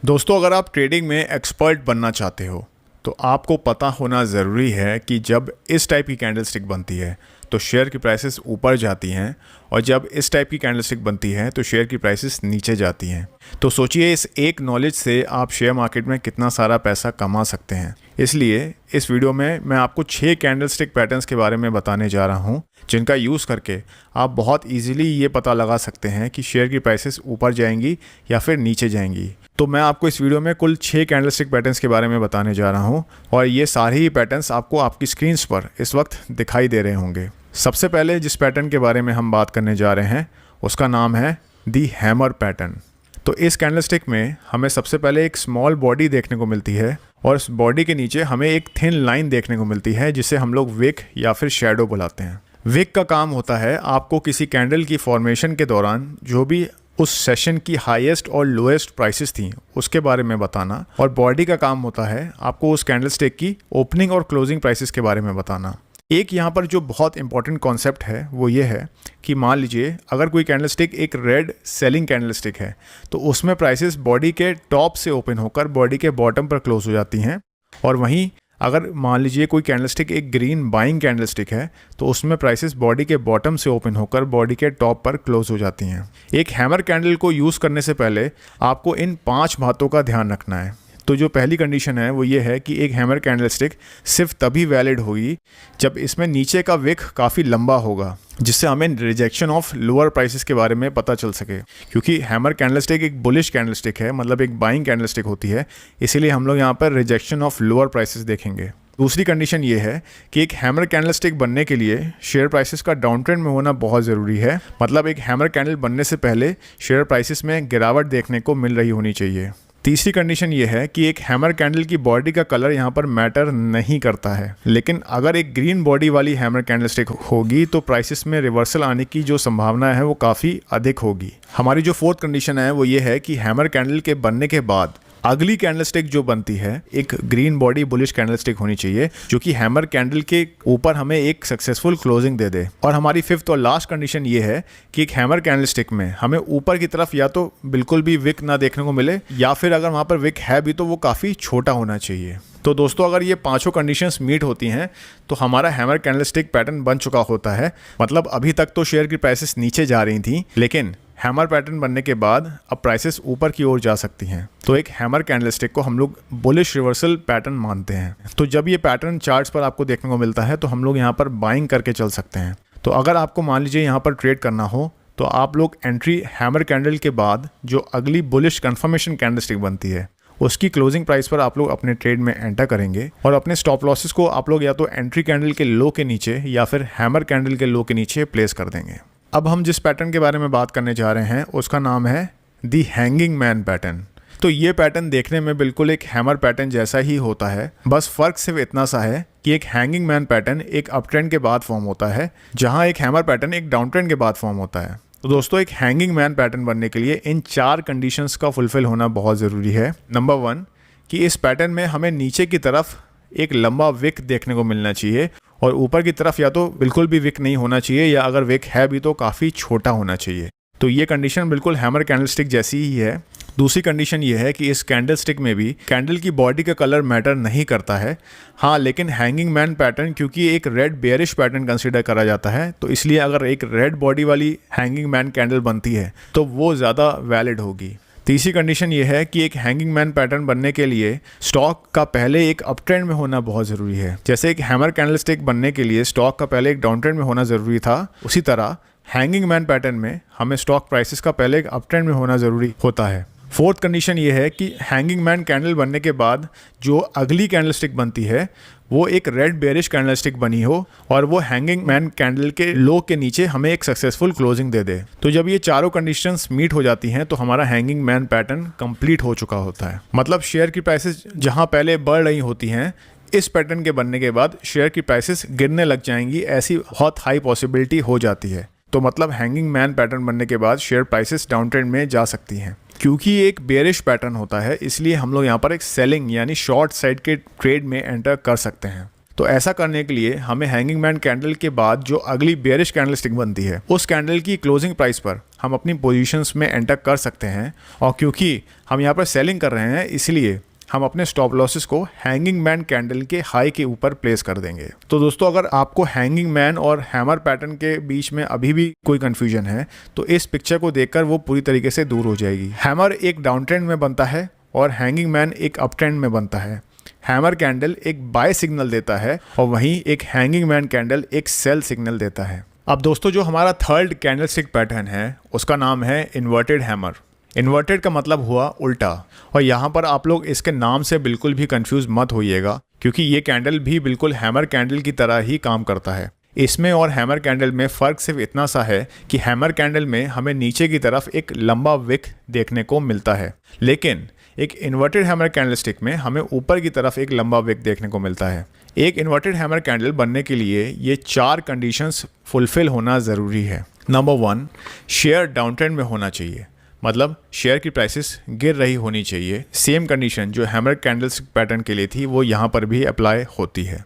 दोस्तों, अगर आप ट्रेडिंग में एक्सपर्ट बनना चाहते हो तो आपको पता होना ज़रूरी है कि जब इस टाइप की कैंडलस्टिक बनती है तो शेयर की प्राइसेस ऊपर जाती हैं और जब इस टाइप की कैंडलस्टिक बनती है तो शेयर की प्राइसेस नीचे जाती हैं। तो सोचिए, इस एक नॉलेज से आप शेयर मार्केट में कितना सारा पैसा कमा सकते हैं। इसलिए इस वीडियो में मैं आपको 6 कैंडलस्टिक पैटर्न्स के बारे में बताने जा रहा हूं, जिनका यूज़ करके आप बहुत इजीली ये पता लगा सकते हैं कि शेयर की प्राइसेस ऊपर जाएंगी या फिर नीचे जाएंगी। तो मैं आपको इस वीडियो में कुल 6 कैंडलस्टिक पैटर्न्स के बारे में बताने जा रहा हूं और ये सारे ही पैटर्न्स आपको आपकी स्क्रीन्स पर इस वक्त दिखाई दे रहे होंगे। सबसे पहले जिस पैटर्न के बारे में हम बात करने जा रहे हैं उसका नाम है दी हैमर पैटर्न। तो इस कैंडलस्टिक में हमें सबसे पहले एक स्मॉल बॉडी देखने को मिलती है और इस बॉडी के नीचे हमें एक थिन लाइन देखने को मिलती है जिसे हम लोग विक या फिर शैडो बुलाते हैं। विक का काम होता है आपको किसी कैंडल की फॉर्मेशन के दौरान जो भी उस सेशन की हाईएस्ट और लोएस्ट प्राइसेस थी उसके बारे में बताना, और बॉडी का काम होता है आपको उस कैंडलस्टिक की ओपनिंग और क्लोजिंग प्राइसेस के बारे में बताना। एक यहाँ पर जो बहुत इंपॉर्टेंट कॉन्सेप्ट है वो ये है कि मान लीजिए अगर कोई कैंडलस्टिक एक रेड सेलिंग कैंडलस्टिक है तो उसमें प्राइसेस बॉडी के टॉप से ओपन होकर बॉडी के बॉटम पर क्लोज हो जाती हैं, और वहीं अगर मान लीजिए कोई कैंडलस्टिक एक ग्रीन बाइंग कैंडलस्टिक है तो उसमें प्राइसेस बॉडी के बॉटम से ओपन होकर बॉडी के टॉप पर क्लोज हो जाती हैं। एक हैमर कैंडल को यूज़ करने से पहले आपको इन 5 बातों का ध्यान रखना है। तो जो पहली कंडीशन है वो ये है कि एक हैमर कैंडलस्टिक सिर्फ तभी वैलिड होगी जब इसमें नीचे का विक काफ़ी लंबा होगा, जिससे हमें रिजेक्शन ऑफ लोअर प्राइसेस के बारे में पता चल सके। क्योंकि हैमर कैंडलस्टिक एक बुलिश कैंडलस्टिक है, मतलब एक बाइंग कैंडलस्टिक होती है, इसीलिए हम लोग यहाँ पर रिजेक्शन ऑफ लोअर प्राइसेस देखेंगे। दूसरी कंडीशन ये है कि एक हैमर कैंडलस्टिक बनने के लिए शेयर प्राइसेस का डाउन ट्रेंड में होना बहुत ज़रूरी है। मतलब एक हैमर कैंडल बनने से पहले शेयर प्राइसेस में गिरावट देखने को मिल रही होनी चाहिए। तीसरी कंडीशन ये है कि एक हैमर कैंडल की बॉडी का कलर यहाँ पर मैटर नहीं करता है, लेकिन अगर एक ग्रीन बॉडी वाली हैमर कैंडलस्टिक होगी तो प्राइसेस में रिवर्सल आने की जो संभावना है वो काफ़ी अधिक होगी। हमारी जो फोर्थ कंडीशन है वो ये है कि हैमर कैंडल के बनने के बाद अगली कैंडलस्टिक जो बनती है एक ग्रीन बॉडी बुलिश कैंडलस्टिक होनी चाहिए, जो कि हैमर कैंडल के ऊपर हमें एक सक्सेसफुल क्लोजिंग दे दे। और हमारी फिफ्थ और लास्ट कंडीशन ये है कि एक हैमर कैंडलस्टिक में हमें ऊपर की तरफ या तो बिल्कुल भी विक ना देखने को मिले, या फिर अगर वहाँ पर विक है भी तो वो काफ़ी छोटा होना चाहिए। तो दोस्तों, अगर ये 5 कंडीशंस मीट होती हैं तो हमारा हैमर कैंडलस्टिक पैटर्न बन चुका होता है। मतलब अभी तक तो शेयर की प्राइसेस नीचे जा रही थी, लेकिन हैमर पैटर्न बनने के बाद अब प्राइसेस ऊपर की ओर जा सकती हैं। तो एक हैमर कैंडलस्टिक को हम लोग बुलिश रिवर्सल पैटर्न मानते हैं। तो जब ये पैटर्न चार्ट्स पर आपको देखने को मिलता है तो हम लोग यहाँ पर बाइंग करके चल सकते हैं। तो अगर आपको मान लीजिए यहाँ पर ट्रेड करना हो तो आप लोग एंट्री हैमर कैंडल के बाद जो अगली बुलिश कन्फर्मेशन कैंडलस्टिक बनती है उसकी क्लोजिंग प्राइस पर आप लोग अपने ट्रेड में एंटर करेंगे, और अपने स्टॉप लॉसेस को आप लोग या तो एंट्री कैंडल के लो के नीचे या फिर हैमर कैंडल के लो के नीचे प्लेस कर देंगे। अब हम जिस पैटर्न के बारे में बात करने जा रहे हैं उसका नाम है दी हैंगिंग मैन पैटर्न। तो ये पैटर्न देखने में बिल्कुल एक हैमर पैटर्न जैसा ही होता है, बस फ़र्क सिर्फ इतना सा है कि एक हैंगिंग मैन पैटर्न एक अप ट्रेंड के बाद फॉर्म होता है, जहां एक हैमर पैटर्न एक डाउन ट्रेंड के बाद फॉर्म होता है। तो दोस्तों, एक हैंगिंग मैन पैटर्न बनने के लिए इन 4 कंडीशंस का फुलफिल होना बहुत ज़रूरी है। नंबर 1 कि इस पैटर्न में हमें नीचे की तरफ एक लंबा विक देखने को मिलना चाहिए, और ऊपर की तरफ या तो बिल्कुल भी विक नहीं होना चाहिए, या अगर विक है भी तो काफ़ी छोटा होना चाहिए। तो ये कंडीशन बिल्कुल हैमर कैंडलस्टिक जैसी ही है। दूसरी कंडीशन ये है कि इस कैंडलस्टिक में भी कैंडल की बॉडी का कलर मैटर नहीं करता है। हाँ, लेकिन हैंगिंग मैन पैटर्न क्योंकि एक रेड बेयरिश पैटर्न कंसीडर करा जाता है, तो इसलिए अगर एक रेड बॉडी वाली हैंगिंग मैन कैंडल बनती है तो वो ज़्यादा वैलिड होगी। तीसरी कंडीशन ये है कि एक हैंगिंग मैन पैटर्न बनने के लिए स्टॉक का पहले एक अप ट्रेंड में होना बहुत ज़रूरी है। जैसे एक हैमर कैंडलस्टिक बनने के लिए स्टॉक का पहले एक डाउन ट्रेंड में होना ज़रूरी था, उसी तरह हैंगिंग मैन पैटर्न में हमें स्टॉक प्राइसेस का पहले एक अप ट्रेंड में होना ज़रूरी होता है। फोर्थ कंडीशन ये है कि हैंगिंग मैन कैंडल बनने के बाद जो अगली कैंडलस्टिक बनती है वो एक रेड बेयरिश कैंडलस्टिक बनी हो, और वो हैंगिंग मैन कैंडल के लो के नीचे हमें एक सक्सेसफुल क्लोजिंग दे दे। तो जब ये चारों कंडीशंस मीट हो जाती हैं तो हमारा हैंगिंग मैन पैटर्न कंप्लीट हो चुका होता है। मतलब शेयर की प्राइसेस जहां पहले बढ़ रही होती हैं, इस पैटर्न के बनने के बाद शेयर की प्राइसेस गिरने लग जाएंगी, ऐसी बहुत हाई पॉसिबिलिटी हो जाती है। तो मतलब हैंगिंग मैन पैटर्न बनने के बाद शेयर प्राइसेस डाउन ट्रेंड में जा सकती हैं। क्योंकि ये एक बेयरिश पैटर्न होता है, इसलिए हम लोग यहाँ पर एक सेलिंग यानी शॉर्ट साइड के ट्रेड में एंटर कर सकते हैं। तो ऐसा करने के लिए हमें हैंगिंग मैन कैंडल के बाद जो अगली बेयरिश कैंडलस्टिक बनती है उस कैंडल की क्लोजिंग प्राइस पर हम अपनी पोजीशंस में एंटर कर सकते हैं। और क्योंकि हम यहाँ पर सेलिंग कर रहे हैं इसलिए हम अपने स्टॉप लॉसेस को हैंगिंग मैन कैंडल के हाई के ऊपर प्लेस कर देंगे। तो दोस्तों अगर आपको हैंगिंग मैन और हैमर पैटर्न के बीच में अभी भी कोई कंफ्यूजन है तो इस पिक्चर को देखकर वो पूरी तरीके से दूर हो जाएगी। हैमर एक डाउन ट्रेंड में बनता है और हैंगिंग मैन एक अप ट्रेंड में बनता है। हैमर कैंडल एक बाय सिग्नल देता है और वहीं एक हैंगिंग मैन कैंडल एक सेल सिग्नल देता है। अब दोस्तों जो हमारा थर्ड कैंडलस्टिक पैटर्न है उसका नाम है इन्वर्टेड हैमर। इन्वर्टेड का मतलब हुआ उल्टा, और यहाँ पर आप लोग इसके नाम से बिल्कुल भी कंफ्यूज मत होइएगा क्योंकि ये कैंडल भी बिल्कुल हैमर कैंडल की तरह ही काम करता है। इसमें और हैमर कैंडल में फ़र्क सिर्फ इतना सा है कि हैमर कैंडल में हमें नीचे की तरफ एक लंबा विक देखने को मिलता है, लेकिन एक इन्वर्टेड हैमर कैंडलस्टिक में हमें ऊपर की तरफ एक लंबा विक देखने को मिलता है। एक इन्वर्टेड हैमर कैंडल बनने के लिए ये 4 कंडीशंस फुलफिल होना ज़रूरी है। नंबर 1, शेयर डाउन ट्रेंड में होना चाहिए, मतलब शेयर की प्राइसेस गिर रही होनी चाहिए। सेम कंडीशन जो हैमर कैंडलस्टिक पैटर्न के लिए थी वो यहाँ पर भी अप्लाई होती है।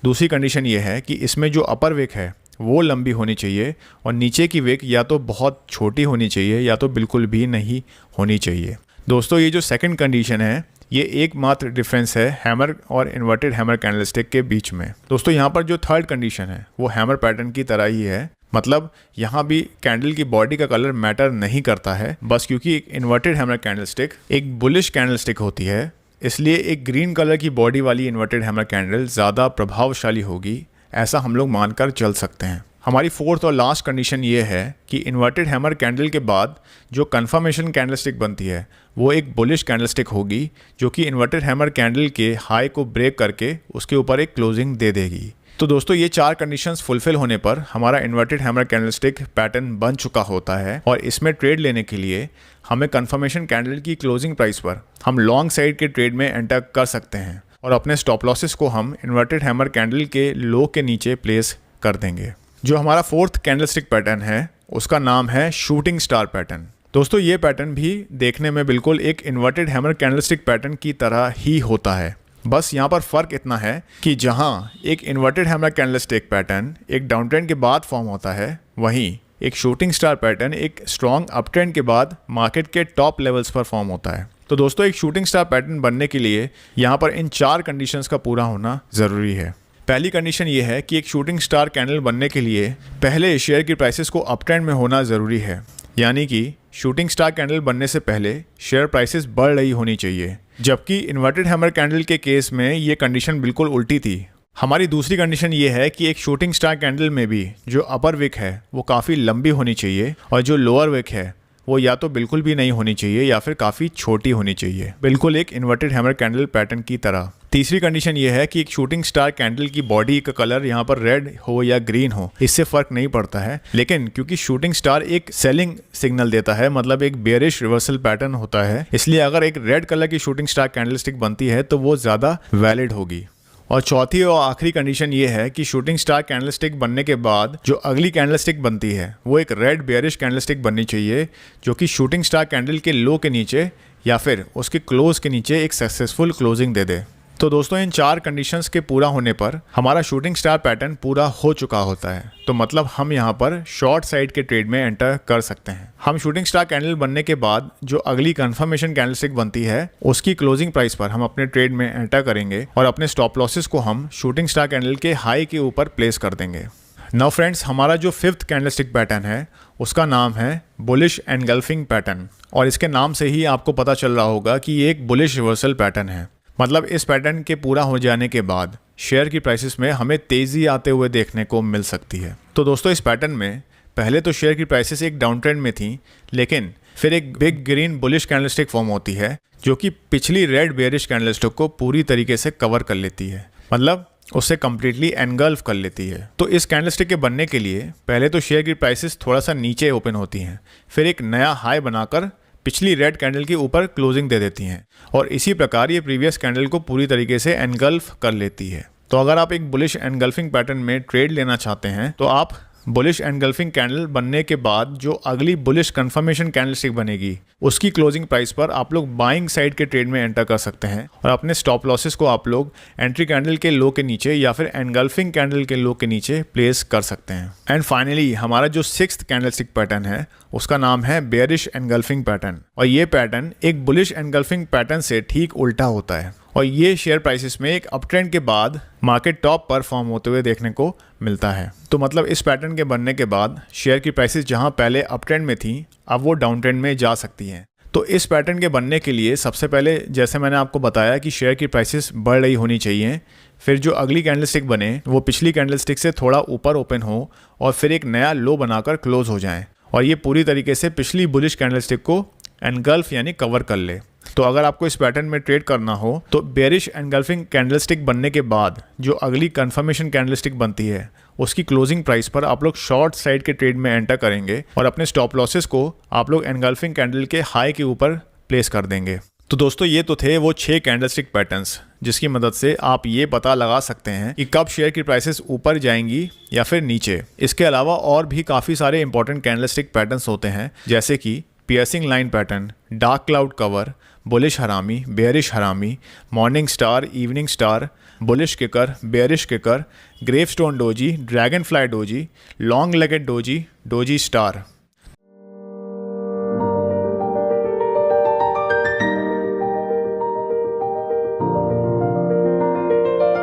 दूसरी कंडीशन ये है कि इसमें जो अपर विक है वो लंबी होनी चाहिए और नीचे की विक या तो बहुत छोटी होनी चाहिए या तो बिल्कुल भी नहीं होनी चाहिए। दोस्तों ये जो सेकंड कंडीशन है ये एकमात्र डिफरेंस है हैमर और इन्वर्टेड हैमर कैंडलस्टिक के बीच में। दोस्तों यहाँ पर जो थर्ड कंडीशन है वो हैमर पैटर्न की तरह ही है, मतलब यहाँ भी कैंडल की बॉडी का कलर मैटर नहीं करता है। बस क्योंकि एक इन्वर्टेड हैमर कैंडलस्टिक एक बुलिश कैंडलस्टिक होती है इसलिए एक ग्रीन कलर की बॉडी वाली इन्वर्टेड हैमर कैंडल ज़्यादा प्रभावशाली होगी, ऐसा हम लोग मानकर चल सकते हैं। हमारी फोर्थ और लास्ट कंडीशन ये है कि इन्वर्टेड हैमर कैंडल के बाद जो कंफर्मेशन कैंडलस्टिक बनती है वो एक बुलिश कैंडलस्टिक होगी जो कि इन्वर्टेड हैमर कैंडल के हाई को ब्रेक करके उसके ऊपर एक क्लोजिंग दे देगी। तो दोस्तों ये 4 कंडीशंस फुलफिल होने पर हमारा इन्वर्टेड हैमर कैंडलस्टिक पैटर्न बन चुका होता है और इसमें ट्रेड लेने के लिए हमें कंफर्मेशन कैंडल की क्लोजिंग प्राइस पर हम लॉन्ग साइड के ट्रेड में एंटर कर सकते हैं और अपने स्टॉप लॉसेस को हम इन्वर्टेड हैमर कैंडल के लो के नीचे प्लेस कर देंगे। जो हमारा फोर्थ कैंडलस्टिक पैटर्न है उसका नाम है शूटिंग स्टार पैटर्न। दोस्तों ये पैटर्न भी देखने में बिल्कुल एक इन्वर्टेड हैमर कैंडलस्टिक पैटर्न की तरह ही होता है, बस यहाँ पर फ़र्क इतना है कि जहाँ एक इन्वर्टेड हैमर कैंडलस्टिक पैटर्न एक डाउन ट्रेंड के बाद फॉर्म होता है, वहीं एक शूटिंग स्टार पैटर्न एक स्ट्रॉन्ग अप ट्रेंड के बाद मार्केट के टॉप लेवल्स पर फॉर्म होता है। तो दोस्तों एक शूटिंग स्टार पैटर्न बनने के लिए यहाँ पर इन 4 कंडीशंस का पूरा होना ज़रूरी है। पहली कंडीशन ये है कि एक शूटिंग स्टार कैंडल बनने के लिए पहले शेयर की प्राइसेस को अप ट्रेंड में होना ज़रूरी है, यानी कि शूटिंग स्टार कैंडल बनने से पहले शेयर प्राइसेस बढ़ रही होनी चाहिए, जबकि इन्वर्टेड हैमर कैंडल के केस में ये कंडीशन बिल्कुल उल्टी थी। हमारी दूसरी कंडीशन ये है कि एक शूटिंग स्टार कैंडल में भी जो अपर विक है वो काफ़ी लंबी होनी चाहिए और जो लोअर विक है वो या तो बिल्कुल भी नहीं होनी चाहिए या फिर काफ़ी छोटी होनी चाहिए, बिल्कुल एक इन्वर्टेड हैमर कैंडल पैटर्न की तरह। तीसरी कंडीशन ये है कि एक शूटिंग स्टार कैंडल की बॉडी का कलर यहाँ पर रेड हो या ग्रीन हो इससे फ़र्क नहीं पड़ता है, लेकिन क्योंकि शूटिंग स्टार एक सेलिंग सिग्नल देता है, मतलब एक बेयरिश रिवर्सल पैटर्न होता है, इसलिए अगर एक रेड कलर की शूटिंग स्टार कैंडलस्टिक बनती है तो वो ज़्यादा वैलिड होगी। और चौथी और आखिरी कंडीशन ये है कि शूटिंग स्टार कैंडलस्टिक बनने के बाद जो अगली कैंडलस्टिक बनती है वो एक रेड बेयरिश कैंडलस्टिक बननी चाहिए जो कि शूटिंग स्टार कैंडल के लो के नीचे या फिर उसके क्लोज के नीचे एक सक्सेसफुल क्लोजिंग दे दे। तो दोस्तों इन 4 कंडीशंस के पूरा होने पर हमारा शूटिंग स्टार पैटर्न पूरा हो चुका होता है, तो मतलब हम यहाँ पर शॉर्ट साइड के ट्रेड में एंटर कर सकते हैं। हम शूटिंग स्टार कैंडल बनने के बाद जो अगली कंफर्मेशन कैंडलस्टिक बनती है उसकी क्लोजिंग प्राइस पर हम अपने ट्रेड में एंटर करेंगे और अपने स्टॉप लॉसेस को हम शूटिंग स्टार कैंडल के हाई के ऊपर प्लेस कर देंगे। नाउ फ्रेंड्स, हमारा जो 5th कैंडलस्टिक पैटर्न है उसका नाम है बुलिश एनगल्फिंग पैटर्न, और इसके नाम से ही आपको पता चल रहा होगा कि ये एक बुलिश रिवर्सल पैटर्न है। मतलब इस पैटर्न के पूरा हो जाने के बाद शेयर की प्राइसेस में हमें तेज़ी आते हुए देखने को मिल सकती है। तो दोस्तों इस पैटर्न में पहले तो शेयर की प्राइसेस एक डाउन ट्रेंड में थी, लेकिन फिर एक big green bullish candlestick form होती है जो कि पिछली रेड बेयरिश कैंडलस्टिक को पूरी तरीके से कवर कर लेती है, मतलब उससे कम्प्लीटली एनगल्फ कर लेती है। तो इस कैंडलस्टिक के बनने के लिए पहले तो शेयर की प्राइसेस थोड़ा सा नीचे ओपन होती हैं, फिर एक नया हाई बनाकर पिछली रेड कैंडल के ऊपर क्लोजिंग दे देती हैं और इसी प्रकार ये प्रीवियस कैंडल को पूरी तरीके से एनगल्फ कर लेती है। तो अगर आप एक बुलिश एनगल्फिंग पैटर्न में ट्रेड लेना चाहते हैं तो आप बुलिश एनगल्फिंग कैंडल बनने के बाद जो अगली बुलिश कंफर्मेशन कैंडलस्टिक बनेगी उसकी क्लोजिंग प्राइस पर आप लोग बाइंग साइड के ट्रेड में एंटर कर सकते हैं और अपने स्टॉप लॉसेस को आप लोग एंट्री कैंडल के लो के नीचे या फिर एनगल्फिंग कैंडल के लो के नीचे प्लेस कर सकते हैं। एंड फाइनली हमारा जो 6th कैंडलस्टिक पैटर्न है उसका नाम है बेयरिश एनगल्फिंग पैटर्न, और ये पैटर्न एक बुलिश एनगल्फिंग पैटर्न से ठीक उल्टा होता है और ये शेयर प्राइसेस में एक अप ट्रेंड के बाद मार्केट टॉप पर फॉर्म होते हुए देखने को मिलता है। तो मतलब इस पैटर्न के बनने के बाद शेयर की प्राइसेस जहां पहले अप ट्रेंड में थी अब वो डाउन ट्रेंड में जा सकती हैं। तो इस पैटर्न के बनने के लिए सबसे पहले जैसे मैंने आपको बताया कि शेयर की प्राइसेस बढ़ रही होनी चाहिए, फिर जो अगली कैंडलस्टिक बने वो पिछली कैंडलस्टिक से थोड़ा ऊपर ओपन हो और फिर एक नया लो बनाकर क्लोज हो जाए और ये पूरी तरीके से पिछली बुलिश कैंडलस्टिक को एनगल्फ यानी कवर कर ले। तो अगर आपको इस पैटर्न में ट्रेड करना हो तो बेयरिश एनगल्फिंग कैंडलस्टिक बनने के बाद जो अगली कंफर्मेशन कैंडलस्टिक बनती है उसकी क्लोजिंग प्राइस पर आप लोग शॉर्ट साइड के ट्रेड में एंटर करेंगे और अपने स्टॉप लॉसेस को आप लोग एनगल्फिंग कैंडल के हाई के ऊपर प्लेस कर देंगे। तो दोस्तों ये तो थे वो 6 कैंडलस्टिक पैटर्न्स जिसकी मदद से आप ये पता लगा सकते हैं कि कब शेयर की प्राइसेस ऊपर जाएंगी या फिर नीचे। इसके अलावा और भी काफ़ी सारे इंपॉर्टेंट कैंडलस्टिक पैटर्न्स होते हैं जैसे कि piercing line pattern, dark cloud cover, bullish harami, bearish harami, morning star, evening star, bullish kicker, bearish kicker, gravestone doji, dragonfly doji, long legged doji, doji star.